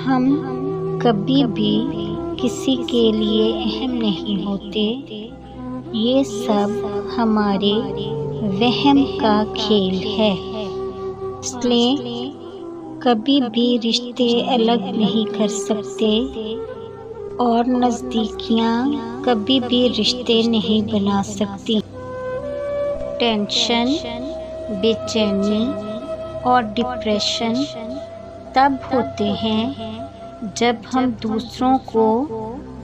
ہم کبھی بھی کسی کے لیے اہم نہیں ہوتے، یہ سب ہمارے وہم کا کھیل ہے۔ اس لیے کبھی بھی رشتے الگ نہیں کر سکتے اور نزدیکیاں کبھی بھی رشتے نہیں بنا سکتی۔ ٹینشن، بے چینی اور ڈپریشن تب ہوتے ہیں جب ہم دوسروں کو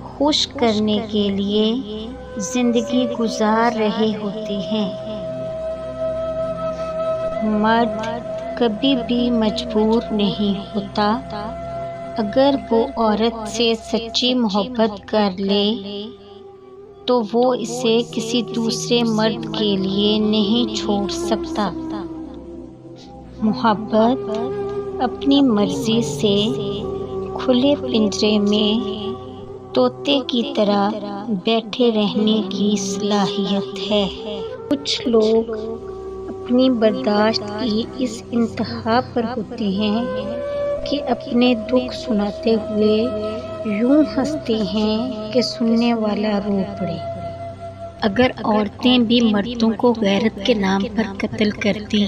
خوش کرنے کے لیے زندگی گزار رہے ہوتے ہیں۔ مرد کبھی بھی مجبور نہیں ہوتا۔ اگر وہ عورت سے سچی محبت کر لے تو وہ اسے کسی دوسرے مرد کے لیے نہیں چھوڑ سکتا۔ محبت اپنی مرضی سے کھلے پنجرے میں طوطے کی طرح بیٹھے رہنے کی صلاحیت ہے۔ کچھ لوگ اپنی برداشت کی اس انتہا پر ہوتے ہیں کہ اپنے دکھ سناتے ہوئے یوں ہنستے ہیں کہ سننے والا رو پڑے۔ اگر عورتیں بھی مردوں کو غیرت کے نام پر قتل کرتی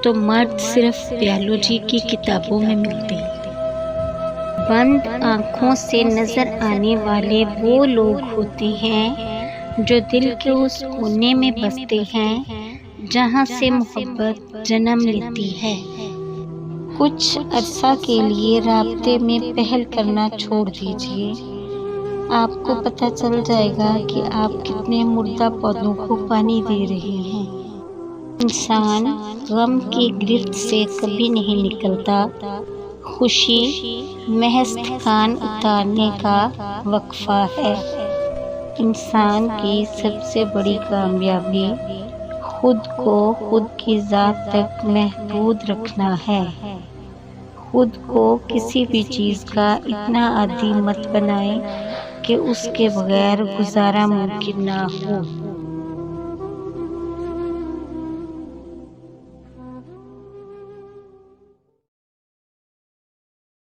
تو مرد صرف بیالوجی کی کتابوں میں ملتے۔ بند آنکھوں سے نظر آنے والے وہ لوگ ہوتے ہیں جو دل کے اس کونے میں بستے ہیں جہاں سے محبت جنم لیتی ہے۔ کچھ عرصہ کے لیے رابطے میں پہل کرنا چھوڑ دیجیے، آپ کو پتہ چل جائے گا کہ آپ کتنے مردہ پودوں کو پانی دے رہے ہیں۔ انسان غم کی گرفت سے کبھی نہیں نکلتا، خوشی محض تھکان اتارنے کا وقفہ ہے۔ انسان کی سب سے بڑی کامیابی خود کو خود کی ذات تک محدود رکھنا ہے۔ خود کو کسی بھی چیز کا اتنا عادی مت بنائیں کہ اس کے بغیر گزارا ممکن نہ ہو۔